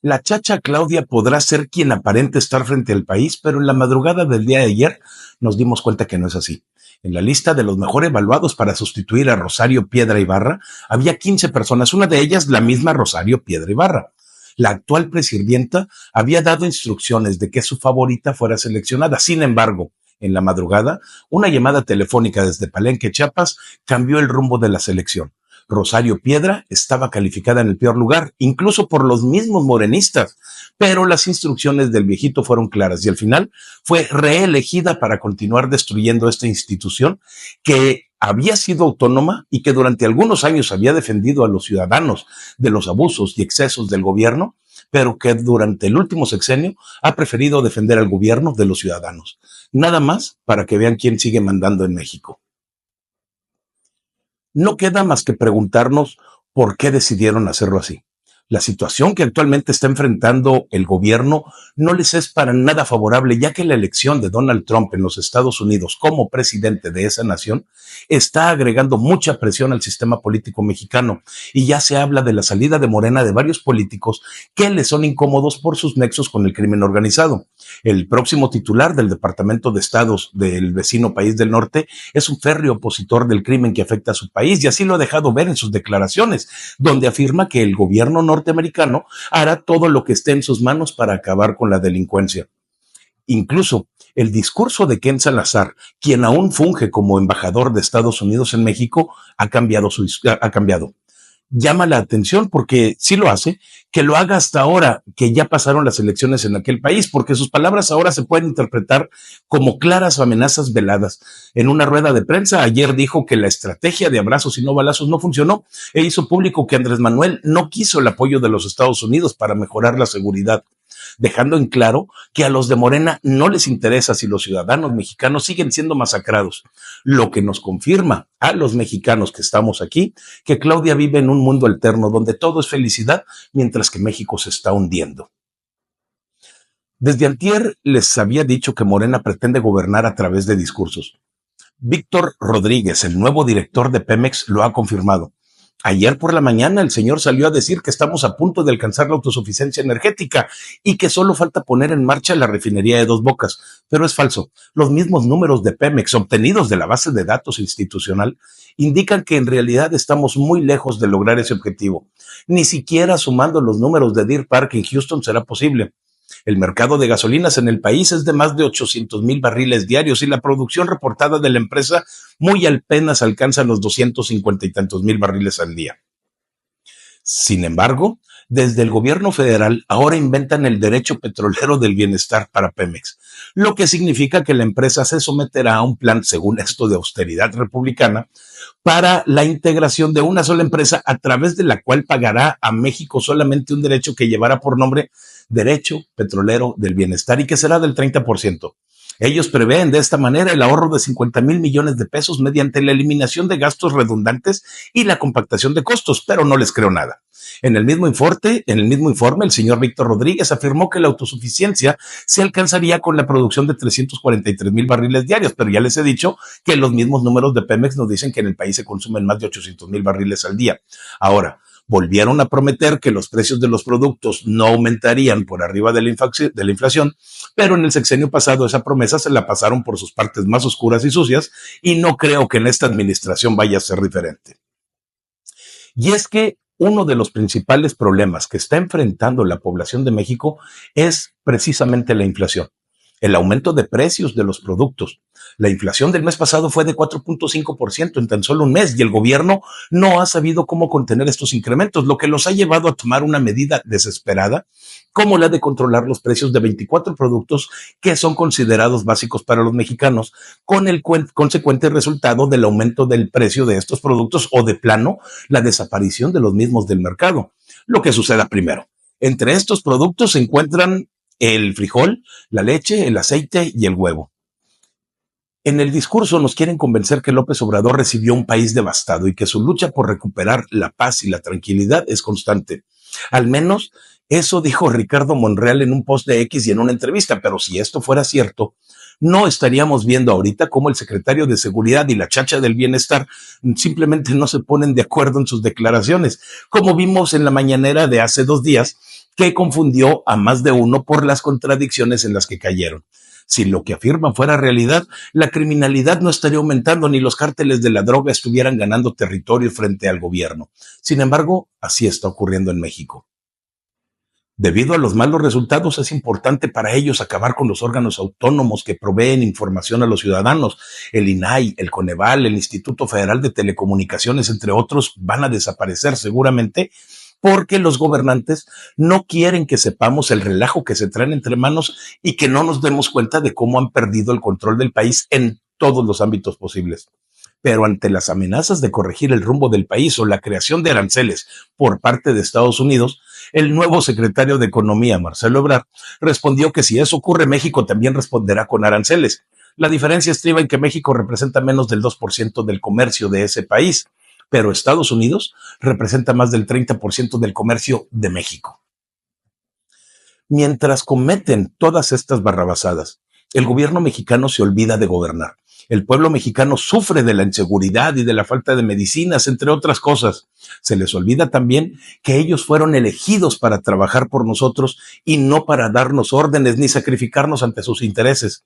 La chacha Claudia podrá ser quien aparente estar frente al país, pero en la madrugada del día de ayer nos dimos cuenta que no es así. En la lista de los mejor evaluados para sustituir a Rosario Piedra Ibarra había 15 personas, una de ellas la misma Rosario Piedra Ibarra. La actual presidenta había dado instrucciones de que su favorita fuera seleccionada. Sin embargo, en la madrugada, una llamada telefónica desde Palenque, Chiapas, cambió el rumbo de la selección. Rosario Piedra estaba calificada en el peor lugar, incluso por los mismos morenistas, pero las instrucciones del viejito fueron claras y al final fue reelegida para continuar destruyendo esta institución que había sido autónoma y que durante algunos años había defendido a los ciudadanos de los abusos y excesos del gobierno, pero que durante el último sexenio ha preferido defender al gobierno de los ciudadanos. Nada más para que vean quién sigue mandando en México. No queda más que preguntarnos por qué decidieron hacerlo así. La situación que actualmente está enfrentando el gobierno no les es para nada favorable, ya que la elección de Donald Trump en los Estados Unidos como presidente de esa nación está agregando mucha presión al sistema político mexicano y ya se habla de la salida de Morena de varios políticos que les son incómodos por sus nexos con el crimen organizado. El próximo titular del Departamento de Estados del vecino país del norte es un férreo opositor del crimen que afecta a su país y así lo ha dejado ver en sus declaraciones, donde afirma que el gobierno norteamericano hará todo lo que esté en sus manos para acabar con la delincuencia. Incluso el discurso de Ken Salazar, quien aún funge como embajador de Estados Unidos en México, ha cambiado. Llama la atención porque sí lo hace, que lo haga hasta ahora, que ya pasaron las elecciones en aquel país, porque sus palabras ahora se pueden interpretar como claras amenazas veladas. En una rueda de prensa ayer dijo que la estrategia de abrazos y no balazos no funcionó e hizo público que Andrés Manuel no quiso el apoyo de los Estados Unidos para mejorar la seguridad, dejando en claro que a los de Morena no les interesa si los ciudadanos mexicanos siguen siendo masacrados, lo que nos confirma a los mexicanos que estamos aquí que Claudia vive en un mundo alterno donde todo es felicidad mientras que México se está hundiendo. Desde antier les había dicho que Morena pretende gobernar a través de discursos. Víctor Rodríguez, el nuevo director de Pemex, lo ha confirmado. Ayer por la mañana el señor salió a decir que estamos a punto de alcanzar la autosuficiencia energética y que solo falta poner en marcha la refinería de Dos Bocas. Pero es falso. Los mismos números de Pemex obtenidos de la base de datos institucional indican que en realidad estamos muy lejos de lograr ese objetivo. Ni siquiera sumando los números de Deer Park en Houston será posible. El mercado de gasolinas en el país es de más de 800,000 barriles diarios y la producción reportada de la empresa muy apenas alcanza los 250 y tantos mil barriles al día. Sin embargo, desde el gobierno federal ahora inventan el derecho petrolero del bienestar para Pemex, lo que significa que la empresa se someterá a un plan, según esto, de austeridad republicana para la integración de una sola empresa a través de la cual pagará a México solamente un derecho que llevará por nombre Derecho Petrolero del Bienestar y que será del 30%. Ellos prevén de esta manera el ahorro de 50,000 millones de pesos mediante la eliminación de gastos redundantes y la compactación de costos, pero no les creo nada. En el mismo informe, el señor Víctor Rodríguez afirmó que la autosuficiencia se alcanzaría con la producción de 343,000 barriles diarios, pero ya les he dicho que los mismos números de Pemex nos dicen que en el país se consumen más de 800,000 barriles al día. Ahora, volvieron a prometer que los precios de los productos no aumentarían por arriba de la inflación, pero en el sexenio pasado esa promesa se la pasaron por sus partes más oscuras y sucias y no creo que en esta administración vaya a ser diferente. Y es que uno de los principales problemas que está enfrentando la población de México es precisamente la inflación. El aumento de precios de los productos. La inflación del mes pasado fue de 4.5% en tan solo un mes y el gobierno no ha sabido cómo contener estos incrementos, lo que los ha llevado a tomar una medida desesperada como la de controlar los precios de 24 productos que son considerados básicos para los mexicanos, con el consecuente resultado del aumento del precio de estos productos o de plano la desaparición de los mismos del mercado. Lo que suceda primero. Entre estos productos se encuentran el frijol, la leche, el aceite y el huevo. En el discurso nos quieren convencer que López Obrador recibió un país devastado y que su lucha por recuperar la paz y la tranquilidad es constante. Al menos eso dijo Ricardo Monreal en un post de X y en una entrevista, pero si esto fuera cierto, no estaríamos viendo ahorita cómo el secretario de Seguridad y la chacha del Bienestar simplemente no se ponen de acuerdo en sus declaraciones, como vimos en la mañanera de hace 2 días, que confundió a más de uno por las contradicciones en las que cayeron. Si lo que afirman fuera realidad, la criminalidad no estaría aumentando ni los cárteles de la droga estuvieran ganando territorio frente al gobierno. Sin embargo, así está ocurriendo en México. Debido a los malos resultados, es importante para ellos acabar con los órganos autónomos que proveen información a los ciudadanos. El INAI, el Coneval, el Instituto Federal de Telecomunicaciones, entre otros, van a desaparecer seguramente porque los gobernantes no quieren que sepamos el relajo que se traen entre manos y que no nos demos cuenta de cómo han perdido el control del país en todos los ámbitos posibles. Pero ante las amenazas de corregir el rumbo del país o la creación de aranceles por parte de Estados Unidos, el nuevo secretario de Economía, Marcelo Ebrard, respondió que si eso ocurre, México también responderá con aranceles. La diferencia estriba en que México representa menos del 2% del comercio de ese país, pero Estados Unidos representa más del 30% del comercio de México. Mientras cometen todas estas barrabasadas, el gobierno mexicano se olvida de gobernar. El pueblo mexicano sufre de la inseguridad y de la falta de medicinas, entre otras cosas. Se les olvida también que ellos fueron elegidos para trabajar por nosotros y no para darnos órdenes ni sacrificarnos ante sus intereses.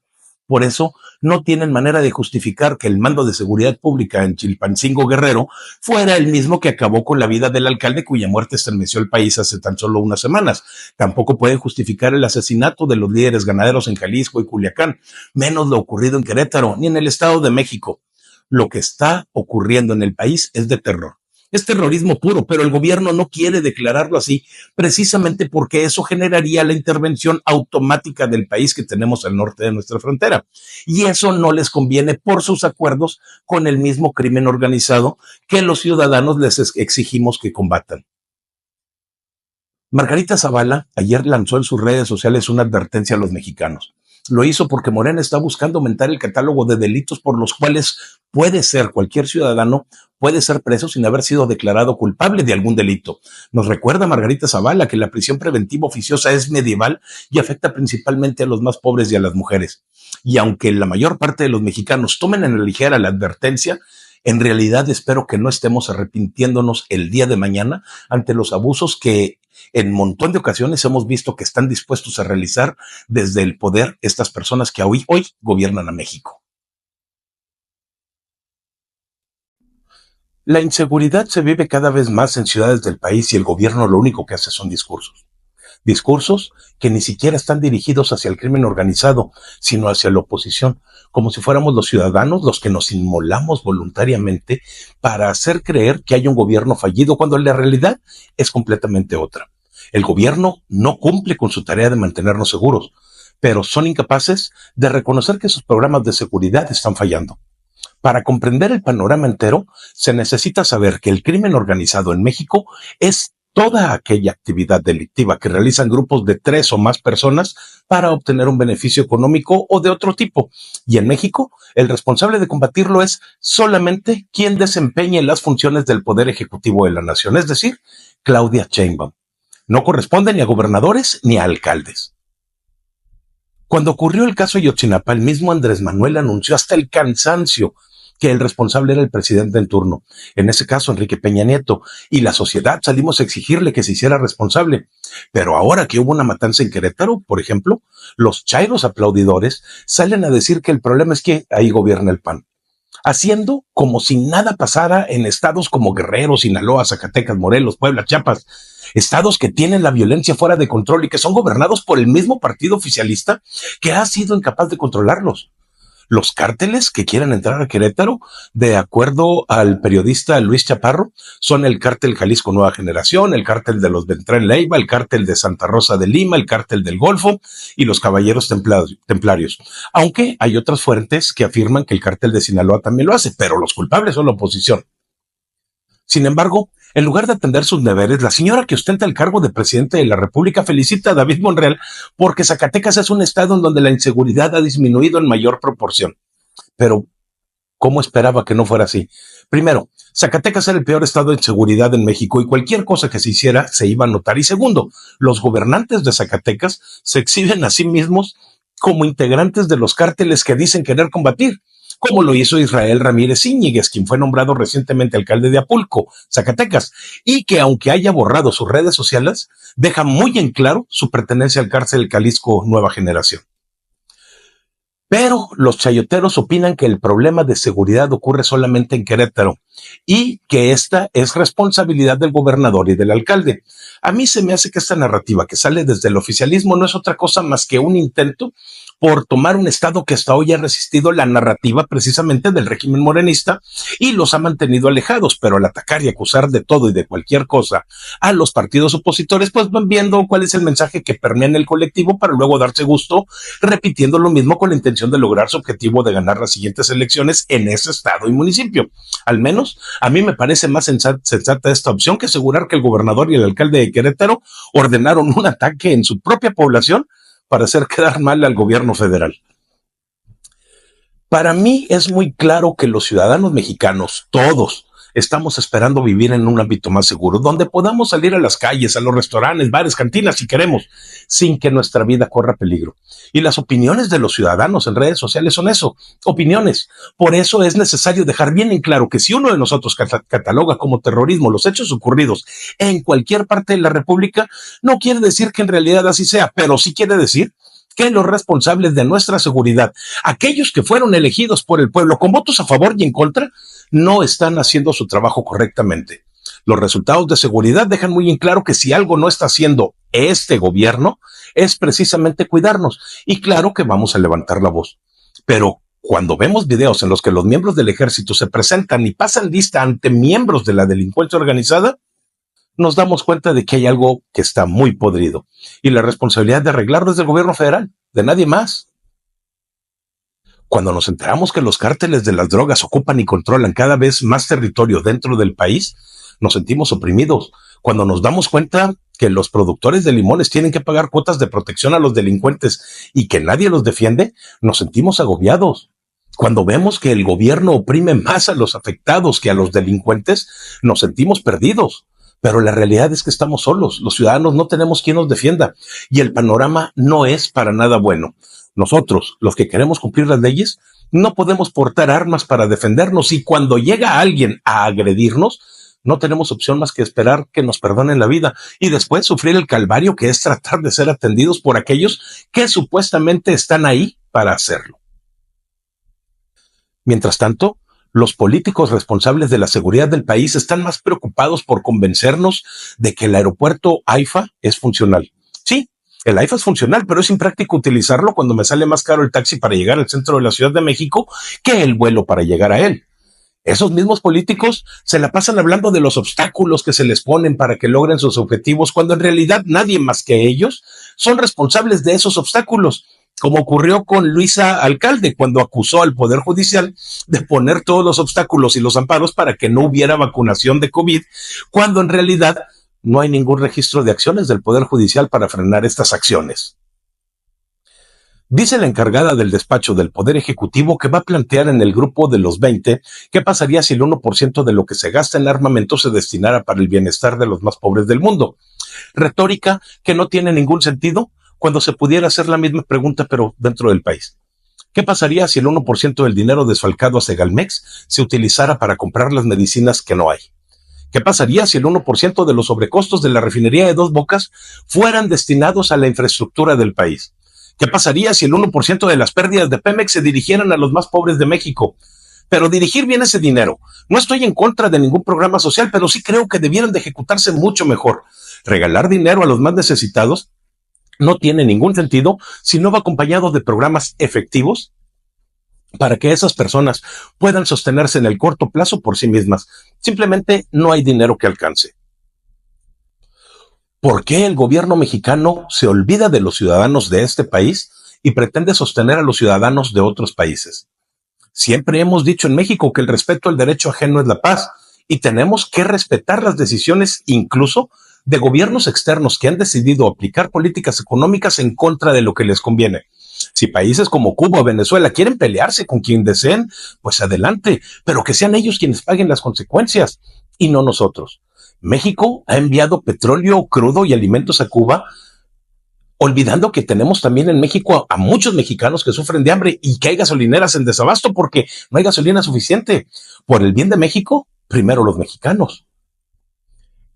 Por eso, no tienen manera de justificar que el mando de seguridad pública en Chilpancingo, Guerrero, fuera el mismo que acabó con la vida del alcalde cuya muerte estremeció el país hace tan solo unas semanas. Tampoco pueden justificar el asesinato de los líderes ganaderos en Jalisco y Culiacán, menos lo ocurrido en Querétaro, ni en el Estado de México. Lo que está ocurriendo en el país es de terror. Es terrorismo puro, pero el gobierno no quiere declararlo así, precisamente porque eso generaría la intervención automática del país que tenemos al norte de nuestra frontera. Y eso no les conviene por sus acuerdos con el mismo crimen organizado que los ciudadanos les exigimos que combatan. Margarita Zavala ayer lanzó en sus redes sociales una advertencia a los mexicanos. Lo hizo porque Morena está buscando aumentar el catálogo de delitos por los cuales cualquier ciudadano puede ser preso sin haber sido declarado culpable de algún delito. Nos recuerda Margarita Zavala que la prisión preventiva oficiosa es medieval y afecta principalmente a los más pobres y a las mujeres. Y aunque la mayor parte de los mexicanos tomen en la ligera la advertencia, en realidad espero que no estemos arrepintiéndonos el día de mañana ante los abusos que en un montón de ocasiones hemos visto que están dispuestos a realizar desde el poder estas personas que hoy gobiernan a México. La inseguridad se vive cada vez más en ciudades del país y el gobierno lo único que hace son discursos. Discursos que ni siquiera están dirigidos hacia el crimen organizado, sino hacia la oposición, como si fuéramos los ciudadanos los que nos inmolamos voluntariamente para hacer creer que hay un gobierno fallido, cuando la realidad es completamente otra. El gobierno no cumple con su tarea de mantenernos seguros, pero son incapaces de reconocer que sus programas de seguridad están fallando. Para comprender el panorama entero, se necesita saber que el crimen organizado en México es toda aquella actividad delictiva que realizan grupos de 3 o más personas para obtener un beneficio económico o de otro tipo. Y en México, el responsable de combatirlo es solamente quien desempeñe las funciones del Poder Ejecutivo de la Nación, es decir, Claudia Sheinbaum. No corresponde ni a gobernadores ni a alcaldes. Cuando ocurrió el caso Ayotzinapa, el mismo Andrés Manuel anunció hasta el cansancio que el responsable era el presidente en turno, en ese caso Enrique Peña Nieto, y la sociedad salimos a exigirle que se hiciera responsable. Pero ahora que hubo una matanza en Querétaro, por ejemplo, los chairos aplaudidores salen a decir que el problema es que ahí gobierna el PAN, haciendo como si nada pasara en estados como Guerrero, Sinaloa, Zacatecas, Morelos, Puebla, Chiapas, estados que tienen la violencia fuera de control y que son gobernados por el mismo partido oficialista que ha sido incapaz de controlarlos. Los cárteles que quieren entrar a Querétaro, de acuerdo al periodista Luis Chaparro, son el cártel Jalisco Nueva Generación, el cártel de los Beltrán Leiva, el cártel de Santa Rosa de Lima, el cártel del Golfo y los Caballeros Templarios. Aunque hay otras fuentes que afirman que el cártel de Sinaloa también lo hace, pero los culpables son la oposición. Sin embargo, en lugar de atender sus deberes, la señora que ostenta el cargo de presidente de la República felicita a David Monreal porque Zacatecas es un estado en donde la inseguridad ha disminuido en mayor proporción. Pero, ¿cómo esperaba que no fuera así? Primero, Zacatecas era el peor estado de seguridad en México y cualquier cosa que se hiciera se iba a notar. Y segundo, los gobernantes de Zacatecas se exhiben a sí mismos como integrantes de los cárteles que dicen querer combatir. como lo hizo Israel Ramírez Íñiguez, quien fue nombrado recientemente alcalde de Apulco, Zacatecas, y que aunque haya borrado sus redes sociales, deja muy en claro su pertenencia al cárcel Jalisco Nueva Generación. Pero los chayoteros opinan que el problema de seguridad ocurre solamente en Querétaro y que esta es responsabilidad del gobernador y del alcalde. A mí se me hace que esta narrativa que sale desde el oficialismo no es otra cosa más que un intento por tomar un estado que hasta hoy ha resistido la narrativa precisamente del régimen morenista y los ha mantenido alejados, pero al atacar y acusar de todo y de cualquier cosa a los partidos opositores, pues van viendo cuál es el mensaje que permea en el colectivo para luego darse gusto repitiendo lo mismo con la intención de lograr su objetivo de ganar las siguientes elecciones en ese estado y municipio. Al menos a mí me parece más sensata esta opción que asegurar que el gobernador y el alcalde de Querétaro ordenaron un ataque en su propia población para hacer quedar mal al gobierno federal. Para mí es muy claro que los ciudadanos mexicanos, todos, estamos esperando vivir en un ámbito más seguro, donde podamos salir a las calles, a los restaurantes, bares, cantinas, si queremos, sin que nuestra vida corra peligro. Y las opiniones de los ciudadanos en redes sociales son eso, opiniones. Por eso es necesario dejar bien en claro que si uno de nosotros cataloga como terrorismo los hechos ocurridos en cualquier parte de la República, no quiere decir que en realidad así sea, pero sí quiere decir que los responsables de nuestra seguridad, aquellos que fueron elegidos por el pueblo con votos a favor y en contra, no están haciendo su trabajo correctamente. Los resultados de seguridad dejan muy en claro que si algo no está haciendo este gobierno, es precisamente cuidarnos. Y claro que vamos a levantar la voz. Pero cuando vemos videos en los que los miembros del ejército se presentan y pasan lista ante miembros de la delincuencia organizada, nos damos cuenta de que hay algo que está muy podrido. Y la responsabilidad de arreglarlo es del gobierno federal, de nadie más. Cuando nos enteramos que los cárteles de las drogas ocupan y controlan cada vez más territorio dentro del país, nos sentimos oprimidos. Cuando nos damos cuenta que los productores de limones tienen que pagar cuotas de protección a los delincuentes y que nadie los defiende, nos sentimos agobiados. Cuando vemos que el gobierno oprime más a los afectados que a los delincuentes, nos sentimos perdidos. Pero la realidad es que estamos solos. Los ciudadanos no tenemos quien nos defienda y el panorama no es para nada bueno. Nosotros, los que queremos cumplir las leyes, no podemos portar armas para defendernos y cuando llega alguien a agredirnos, no tenemos opción más que esperar que nos perdonen la vida y después sufrir el calvario que es tratar de ser atendidos por aquellos que supuestamente están ahí para hacerlo. Mientras tanto, los políticos responsables de la seguridad del país están más preocupados por convencernos de que el aeropuerto AIFA es funcional. Sí, el AIFA es funcional, pero es impráctico utilizarlo cuando me sale más caro el taxi para llegar al centro de la Ciudad de México que el vuelo para llegar a él. Esos mismos políticos se la pasan hablando de los obstáculos que se les ponen para que logren sus objetivos, cuando en realidad nadie más que ellos son responsables de esos obstáculos, como ocurrió con Luisa Alcalde cuando acusó al Poder Judicial de poner todos los obstáculos y los amparos para que no hubiera vacunación de COVID, cuando en realidad no hay ningún registro de acciones del Poder Judicial para frenar estas acciones. Dice la encargada del despacho del Poder Ejecutivo que va a plantear en el grupo de los 20 qué pasaría si el 1% de lo que se gasta en armamento se destinara para el bienestar de los más pobres del mundo. Retórica que no tiene ningún sentido cuando se pudiera hacer la misma pregunta pero dentro del país. ¿Qué pasaría si el 1% del dinero desfalcado a Segalmex se utilizara para comprar las medicinas que no hay? ¿Qué pasaría si el 1% de los sobrecostos de la refinería de Dos Bocas fueran destinados a la infraestructura del país? ¿Qué pasaría si el 1% de las pérdidas de Pemex se dirigieran a los más pobres de México? Pero dirigir bien ese dinero. No estoy en contra de ningún programa social, pero sí creo que debieran de ejecutarse mucho mejor. Regalar dinero a los más necesitados no tiene ningún sentido si no va acompañado de programas efectivos para que esas personas puedan sostenerse en el corto plazo por sí mismas. Simplemente no hay dinero que alcance. ¿Por qué el gobierno mexicano se olvida de los ciudadanos de este país y pretende sostener a los ciudadanos de otros países? Siempre hemos dicho en México que el respeto al derecho ajeno es la paz y tenemos que respetar las decisiones incluso de gobiernos externos que han decidido aplicar políticas económicas en contra de lo que les conviene. Si países como Cuba o Venezuela quieren pelearse con quien deseen, pues adelante, pero que sean ellos quienes paguen las consecuencias y no nosotros. México ha enviado petróleo crudo y alimentos a Cuba olvidando que tenemos también en México a muchos mexicanos que sufren de hambre y que hay gasolineras en desabasto porque no hay gasolina suficiente. Por el bien de México, primero los mexicanos.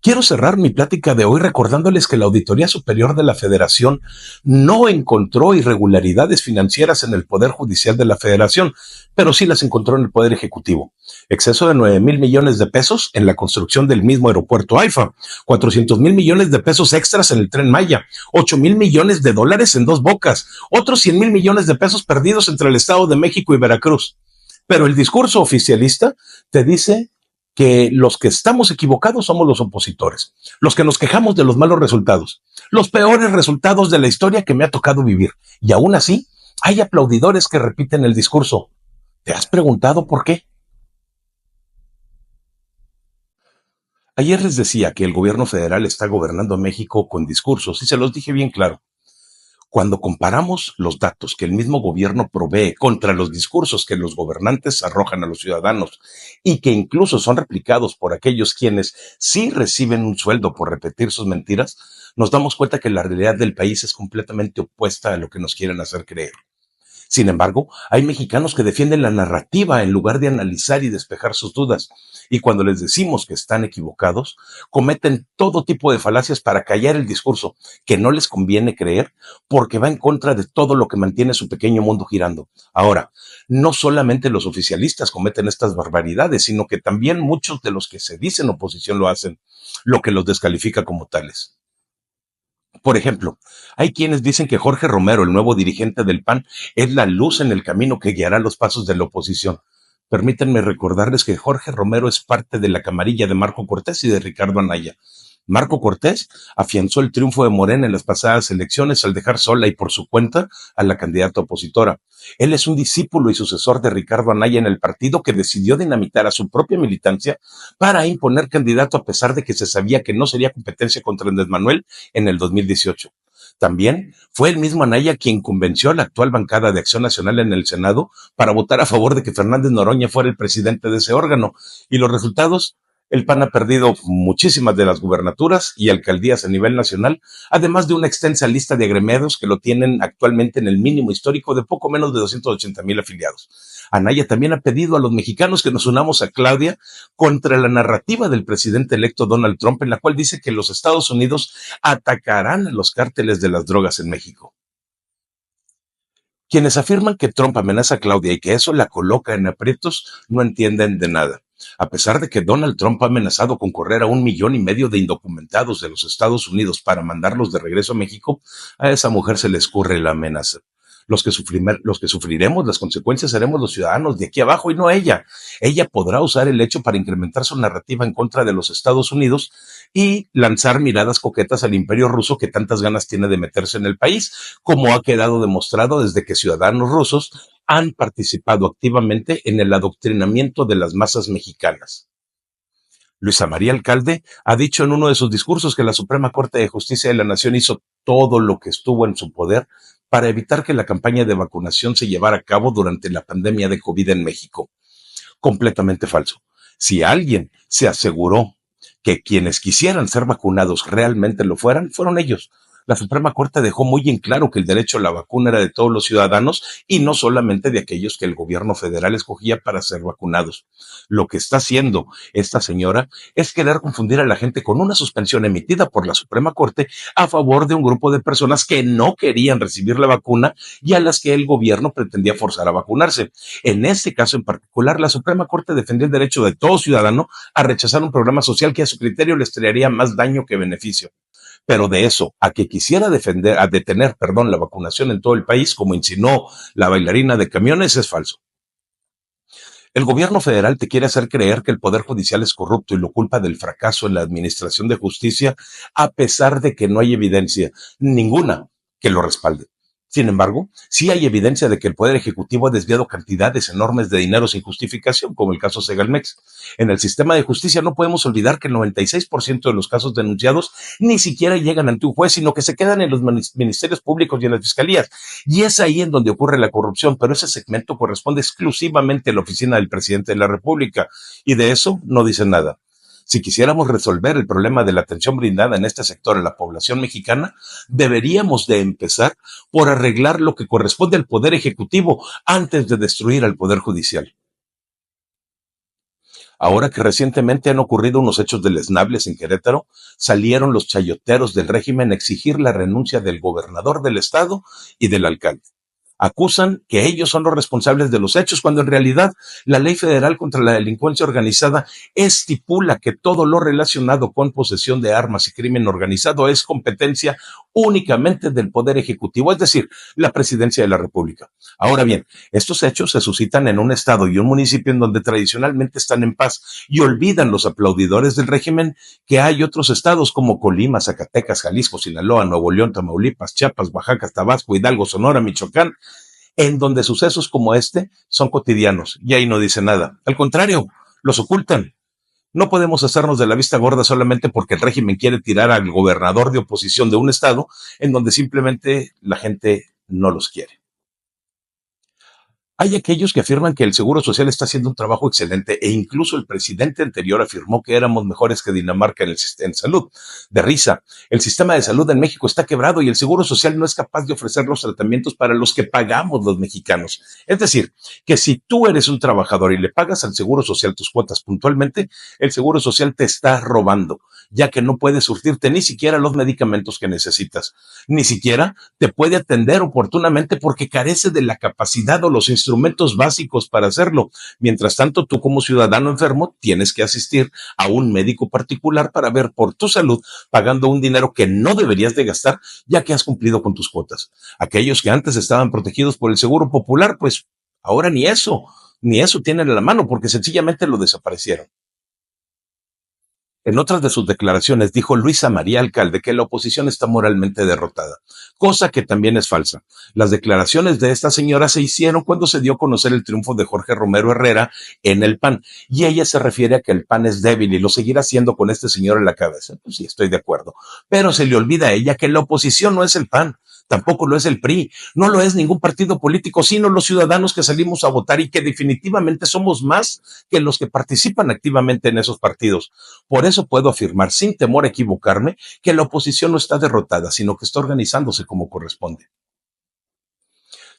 Quiero cerrar mi plática de hoy recordándoles que la Auditoría Superior de la Federación no encontró irregularidades financieras en el Poder Judicial de la Federación, pero sí las encontró en el Poder Ejecutivo. Exceso de 9,000 millones de pesos en la construcción del mismo aeropuerto AIFA, 400,000 millones de pesos extras en el Tren Maya, 8,000 millones de dólares en Dos Bocas, otros 100,000 millones de pesos perdidos entre el Estado de México y Veracruz. Pero el discurso oficialista te dice que los que estamos equivocados somos los opositores, los que nos quejamos de los malos resultados, los peores resultados de la historia que me ha tocado vivir. Y aún así, hay aplaudidores que repiten el discurso. ¿Te has preguntado por qué? Ayer les decía que el gobierno federal está gobernando México con discursos y se los dije bien claro. Cuando comparamos los datos que el mismo gobierno provee contra los discursos que los gobernantes arrojan a los ciudadanos y que incluso son replicados por aquellos quienes sí reciben un sueldo por repetir sus mentiras, nos damos cuenta que la realidad del país es completamente opuesta a lo que nos quieren hacer creer. Sin embargo, hay mexicanos que defienden la narrativa en lugar de analizar y despejar sus dudas. Y cuando les decimos que están equivocados, cometen todo tipo de falacias para callar el discurso que no les conviene creer porque va en contra de todo lo que mantiene su pequeño mundo girando. Ahora, no solamente los oficialistas cometen estas barbaridades, sino que también muchos de los que se dicen oposición lo hacen, lo que los descalifica como tales. Por ejemplo, hay quienes dicen que Jorge Romero, el nuevo dirigente del PAN, es la luz en el camino que guiará los pasos de la oposición. Permítanme recordarles que Jorge Romero es parte de la camarilla de Marco Cortés y de Ricardo Anaya. Marco Cortés afianzó el triunfo de Morena en las pasadas elecciones al dejar sola y por su cuenta a la candidata opositora. Él es un discípulo y sucesor de Ricardo Anaya en el partido que decidió dinamitar a su propia militancia para imponer candidato a pesar de que se sabía que no sería competencia contra Andrés Manuel en el 2018. También fue el mismo Anaya quien convenció a la actual bancada de Acción Nacional en el Senado para votar a favor de que Fernández Noroña fuera el presidente de ese órgano. Y los resultados, el PAN ha perdido muchísimas de las gubernaturas y alcaldías a nivel nacional, además de una extensa lista de agremiados que lo tienen actualmente en el mínimo histórico de poco menos de 280,000 afiliados. Anaya también ha pedido a los mexicanos que nos unamos a Claudia contra la narrativa del presidente electo Donald Trump, en la cual dice que los Estados Unidos atacarán a los cárteles de las drogas en México. Quienes afirman que Trump amenaza a Claudia y que eso la coloca en aprietos no entienden de nada. A pesar de que Donald Trump ha amenazado con correr a 1,5 millones de indocumentados de los Estados Unidos para mandarlos de regreso a México, a esa mujer se le escurre la amenaza. Los que sufriremos las consecuencias seremos los ciudadanos de aquí abajo y no ella. Ella podrá usar el hecho para incrementar su narrativa en contra de los Estados Unidos y lanzar miradas coquetas al imperio ruso que tantas ganas tiene de meterse en el país, como ha quedado demostrado desde que ciudadanos rusos han participado activamente en el adoctrinamiento de las masas mexicanas. Luisa María Alcalde ha dicho en uno de sus discursos que la Suprema Corte de Justicia de la Nación hizo todo lo que estuvo en su poder para evitar que la campaña de vacunación se llevara a cabo durante la pandemia de COVID en México. Completamente falso. Si alguien se aseguró que quienes quisieran ser vacunados realmente lo fueran, fueron ellos. La Suprema Corte dejó muy en claro que el derecho a la vacuna era de todos los ciudadanos y no solamente de aquellos que el gobierno federal escogía para ser vacunados. Lo que está haciendo esta señora es querer confundir a la gente con una suspensión emitida por la Suprema Corte a favor de un grupo de personas que no querían recibir la vacuna y a las que el gobierno pretendía forzar a vacunarse. En este caso en particular, la Suprema Corte defendió el derecho de todo ciudadano a rechazar un programa social que a su criterio les traería más daño que beneficio. Pero de eso a que quisiera detener la vacunación en todo el país, como insinuó la bailarina de camiones, es falso. El gobierno federal te quiere hacer creer que el Poder Judicial es corrupto y lo culpa del fracaso en la administración de justicia, a pesar de que no hay evidencia ninguna que lo respalde. Sin embargo, sí hay evidencia de que el Poder Ejecutivo ha desviado cantidades enormes de dinero sin justificación, como el caso Segalmex. En el sistema de justicia no podemos olvidar que el 96% de los casos denunciados ni siquiera llegan ante un juez, sino que se quedan en los ministerios públicos y en las fiscalías. Y es ahí en donde ocurre la corrupción, pero ese segmento corresponde exclusivamente a la oficina del presidente de la República. Y de eso no dicen nada. Si quisiéramos resolver el problema de la atención brindada en este sector a la población mexicana, deberíamos de empezar por arreglar lo que corresponde al Poder Ejecutivo antes de destruir al Poder Judicial. Ahora que recientemente han ocurrido unos hechos deleznables en Querétaro, salieron los chayoteros del régimen a exigir la renuncia del gobernador del estado y del alcalde. Acusan que ellos son los responsables de los hechos, cuando en realidad la Ley Federal contra la Delincuencia Organizada estipula que todo lo relacionado con posesión de armas y crimen organizado es competencia únicamente del Poder Ejecutivo, es decir, la Presidencia de la República. Ahora bien, estos hechos se suscitan en un estado y un municipio en donde tradicionalmente están en paz y olvidan los aplaudidores del régimen que hay otros estados como Colima, Zacatecas, Jalisco, Sinaloa, Nuevo León, Tamaulipas, Chiapas, Oaxaca, Tabasco, Hidalgo, Sonora, Michoacán, en donde sucesos como este son cotidianos y ahí no dice nada. Al contrario, los ocultan. No podemos hacernos de la vista gorda solamente porque el régimen quiere tirar al gobernador de oposición de un estado en donde simplemente la gente no los quiere. Hay aquellos que afirman que el Seguro Social está haciendo un trabajo excelente e incluso el presidente anterior afirmó que éramos mejores que Dinamarca en salud. De risa, el sistema de salud en México está quebrado y el Seguro Social no es capaz de ofrecer los tratamientos para los que pagamos los mexicanos. Es decir, que si tú eres un trabajador y le pagas al Seguro Social tus cuotas puntualmente, el Seguro Social te está robando, ya que no puede surtirte ni siquiera los medicamentos que necesitas. Ni siquiera te puede atender oportunamente porque carece de la capacidad o los instrumentos básicos para hacerlo. Mientras tanto, tú como ciudadano enfermo tienes que asistir a un médico particular para ver por tu salud, pagando un dinero que no deberías de gastar ya que has cumplido con tus cuotas. Aquellos que antes estaban protegidos por el Seguro Popular, pues ahora ni eso tienen a la mano porque sencillamente lo desaparecieron. En otras de sus declaraciones dijo Luisa María Alcalde que la oposición está moralmente derrotada, cosa que también es falsa. Las declaraciones de esta señora se hicieron cuando se dio a conocer el triunfo de Jorge Romero Herrera en el PAN, y ella se refiere a que el PAN es débil y lo seguirá haciendo con este señor en la cabeza. Pues sí, estoy de acuerdo, pero se le olvida a ella que la oposición no es el PAN. Tampoco lo es el PRI, no lo es ningún partido político, sino los ciudadanos que salimos a votar y que definitivamente somos más que los que participan activamente en esos partidos. Por eso puedo afirmar, sin temor a equivocarme, que la oposición no está derrotada, sino que está organizándose como corresponde.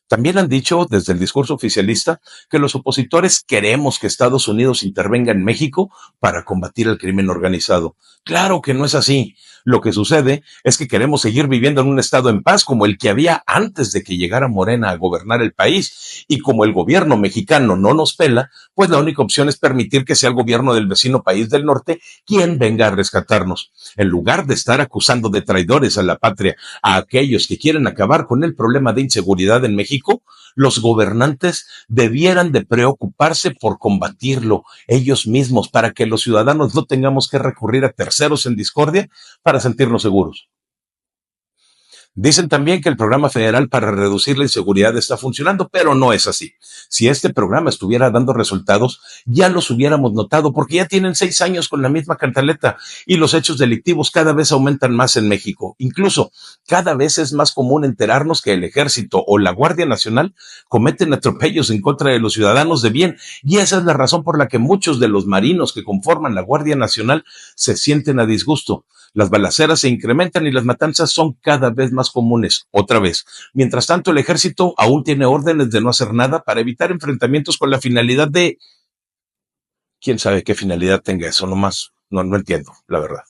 También han dicho desde el discurso oficialista que los opositores queremos que Estados Unidos intervenga en México para combatir el crimen organizado. Claro que no es así. Lo que sucede es que queremos seguir viviendo en un estado en paz como el que había antes de que llegara Morena a gobernar el país. Y como el gobierno mexicano no nos pela, pues la única opción es permitir que sea el gobierno del vecino país del norte quien venga a rescatarnos. En lugar de estar acusando de traidores a la patria a aquellos que quieren acabar con el problema de inseguridad en México, los gobernantes debieran de preocuparse por combatirlo ellos mismos para que los ciudadanos no tengamos que recurrir a terceros en discordia para sentirnos seguros. Dicen también que el programa federal para reducir la inseguridad está funcionando, pero no es así. Si este programa estuviera dando resultados, ya los hubiéramos notado, porque ya tienen 6 años con la misma cantaleta y los hechos delictivos cada vez aumentan más en México. Incluso, cada vez es más común enterarnos que el Ejército o la Guardia Nacional cometen atropellos en contra de los ciudadanos de bien, y esa es la razón por la que muchos de los marinos que conforman la Guardia Nacional se sienten a disgusto. Las balaceras se incrementan y las matanzas son cada vez más comunes, otra vez. Mientras tanto, el ejército aún tiene órdenes de no hacer nada para evitar enfrentamientos con la finalidad de... ¿Quién sabe qué finalidad tenga eso? Nomás no entiendo, la verdad.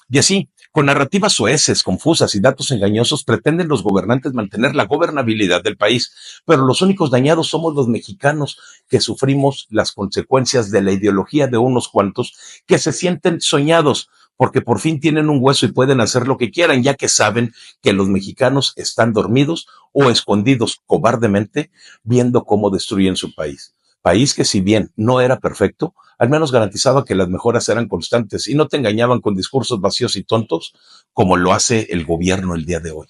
Y así, con narrativas soeces, confusas y datos engañosos, pretenden los gobernantes mantener la gobernabilidad del país, pero los únicos dañados somos los mexicanos que sufrimos las consecuencias de la ideología de unos cuantos que se sienten soñados porque por fin tienen un hueso y pueden hacer lo que quieran, ya que saben que los mexicanos están dormidos o escondidos cobardemente viendo cómo destruyen su país. País que, si bien no era perfecto, al menos garantizaba que las mejoras eran constantes y no te engañaban con discursos vacíos y tontos como lo hace el gobierno el día de hoy.